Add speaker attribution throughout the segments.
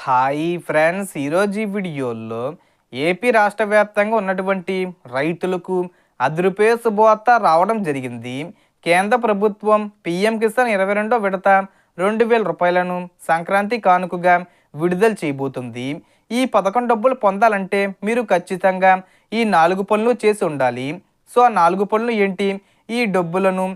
Speaker 1: Hi friends, ఈరోజు ఈ వీడియోలో ఏపీ రాష్ట్ర వ్యాప్తంగా ఉన్నటువంటి రైతులకు అదిరిపోయే శుభవార్త రావడం జరిగింది. కేంద్ర ప్రభుత్వం పీఎం కిసాన్ 22వ విడత 2,000 రూపాయలను సంక్రాంతి కానుకగా విడుదల చేయబోతుంది. ఈ పథకం డబ్బులు పొందాలంటే మీరు ఖచ్చితంగా ఈ 4 పనులు చేసి ఉండాలి. సో ఆ 4 పనులు ఏంటి, ఈ డబ్బులను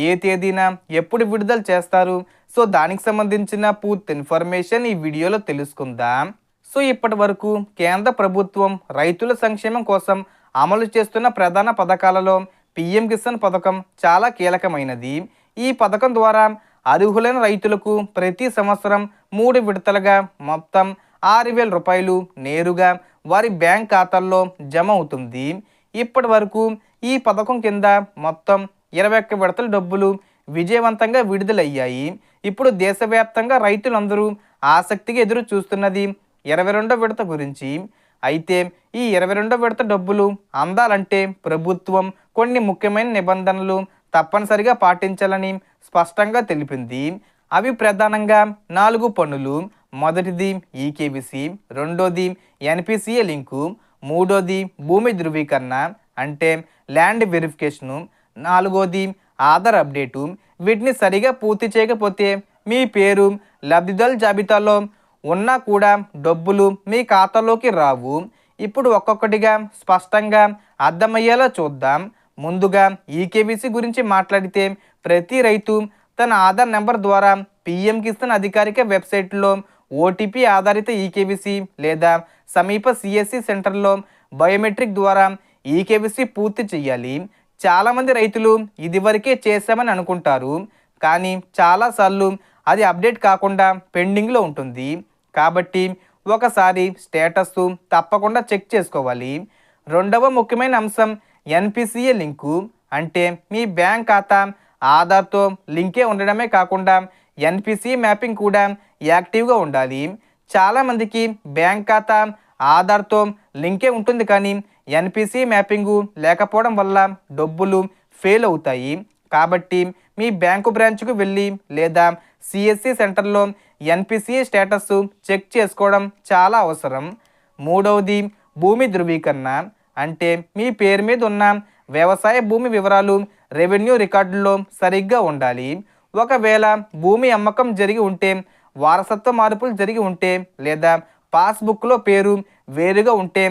Speaker 1: ఏ తేదీన ఎప్పుడు విడుదల చేస్తారు, సో దానికి సంబంధించిన పూర్తి ఇన్ఫర్మేషన్ ఈ వీడియోలో తెలుసుకుందాం. సో ఇప్పటి వరకు కేంద్ర ప్రభుత్వం రైతుల సంక్షేమం కోసం అమలు చేస్తున్న ప్రధాన పథకాలలో పీఎం కిసాన్ పథకం చాలా కీలకమైనది. ఈ పథకం ద్వారా అర్హులైన రైతులకు ప్రతి సంవత్సరం 3 విడతలుగా మొత్తం 6,000 రూపాయలు నేరుగా వారి బ్యాంక్ ఖాతాల్లో జమ అవుతుంది. ఇప్పటి వరకు ఈ పథకం కింద మొత్తం 21 విడతల డబ్బులు విజయవంతంగా విడుదలయ్యాయి. ఇప్పుడు దేశవ్యాప్తంగా రైతులందరూ ఆసక్తిగా ఎదురు చూస్తున్నది 22వ విడత గురించి. అయితే ఈ 22వ విడత డబ్బులు అందాలంటే ప్రభుత్వం కొన్ని ముఖ్యమైన నిబంధనలు తప్పనిసరిగా పాటించాలని స్పష్టంగా తెలిపింది. అవి ప్రధానంగా 4 పనులు. మొదటిది ఈకేబీసీ, రెండోది ఎన్పిసిఏ లింకు, మూడోది భూమి ధృవీకరణ అంటే ల్యాండ్ వెరిఫికేషను, నాలుగోది ఆధార్ అప్డేటు. వీటిని సరిగా పూర్తి చేయకపోతే మీ పేరు లబ్ధిదారుల జాబితాలో ఉన్నా కూడా డబ్బులు మీ ఖాతాలోకి రావు. ఇప్పుడు ఒక్కొక్కటిగా స్పష్టంగా అర్థమయ్యేలా చూద్దాం. ముందుగా ఈకేబీసీ గురించి మాట్లాడితే ప్రతి రైతు తన ఆధార్ నెంబర్ ద్వారా పీఎం కిసాన్ అధికారిక వెబ్సైట్లో ఓటీపీ ఆధారిత ఈకేబీసీ లేదా సమీప సిఎస్సి సెంటర్లో బయోమెట్రిక్ ద్వారా ఈకేబీసీ పూర్తి చేయాలి. చాలామంది రైతులు ఇదివరకే చేశామని అనుకుంటారు, కానీ చాలాసార్లు అది అప్డేట్ కాకుండా పెండింగ్లో ఉంటుంది. కాబట్టి ఒకసారి స్టేటస్ తప్పకుండా చెక్ చేసుకోవాలి. రెండవ ముఖ్యమైన అంశం ఎన్పిసిఏ లింకు. అంటే మీ బ్యాంక్ ఖాతా ఆధార్తో లింకే ఉండడమే కాకుండా ఎన్పిసిఏ మ్యాపింగ్ కూడా యాక్టివ్గా ఉండాలి. చాలామందికి బ్యాంక్ ఖాతా ఆధార్తో లింకే ఉంటుంది, కానీ ఎన్పిసిఏ మ్యాపింగు లేకపోవడం వల్ల డబ్బులు ఫెయిల్ అవుతాయి. కాబట్టి మీ బ్యాంకు బ్రాంచ్కు వెళ్ళి లేదా సిఎస్సి సెంటర్లో ఎన్పిసిఏ స్టేటస్ చెక్ చేసుకోవడం చాలా అవసరం. మూడవది భూమి ధృవీకరణ. అంటే మీ పేరు మీద ఉన్న వ్యవసాయ భూమి వివరాలు రెవెన్యూ రికార్డుల్లో సరిగ్గా ఉండాలి. ఒకవేళ భూమి అమ్మకం జరిగి ఉంటే, వారసత్వ మార్పులు జరిగి ఉంటే లేదా పాస్బుక్లో పేరు వేరుగా ఉంటే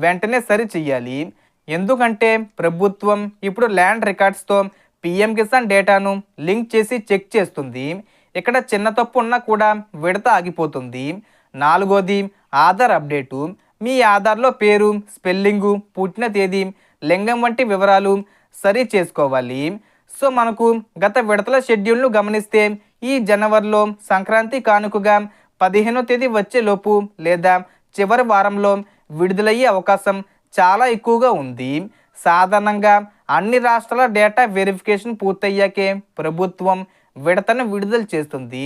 Speaker 1: వెంటనే సరి చెయ్యాలి. ఎందుకంటే ప్రభుత్వం ఇప్పుడు ల్యాండ్ రికార్డ్స్తో పీఎం కిసాన్ డేటాను లింక్ చేసి చెక్ చేస్తుంది. ఇక్కడ చిన్న తప్పు ఉన్నా కూడా విడత ఆగిపోతుంది. నాలుగోది ఆధార్ అప్డేటు. మీ ఆధార్లో పేరు, స్పెల్లింగు, పుట్టిన తేదీ, లింగం వంటి వివరాలు సరి చేసుకోవాలి. సో మనకు గత విడతల షెడ్యూల్ను గమనిస్తే ఈ జనవరిలో సంక్రాంతి కానుకగా 15వ తేదీ వచ్చేలోపు లేదా చివరి వారంలో విడుదలయ్యే అవకాశం చాలా ఎక్కువగా ఉంది. సాధారణంగా అన్ని రాష్ట్రాల డేటా వెరిఫికేషన్ పూర్తయ్యాకే ప్రభుత్వం విడతను విడుదల చేస్తుంది.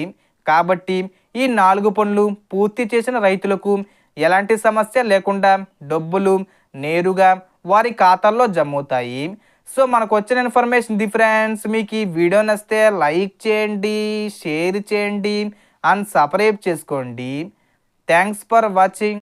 Speaker 1: కాబట్టి ఈ 4 పనులు పూర్తి చేసిన రైతులకు ఎలాంటి సమస్య లేకుండా డబ్బులు నేరుగా వారి ఖాతాల్లో జమ అవుతాయి. సో మనకు వచ్చిన ఇన్ఫర్మేషన్ ఫ్రెండ్స్. మీకు ఈ వీడియో నచ్చితే లైక్ చేయండి, షేర్ చేయండి అండ్ సబ్స్క్రైబ్ చేసుకోండి. Thanks for watching.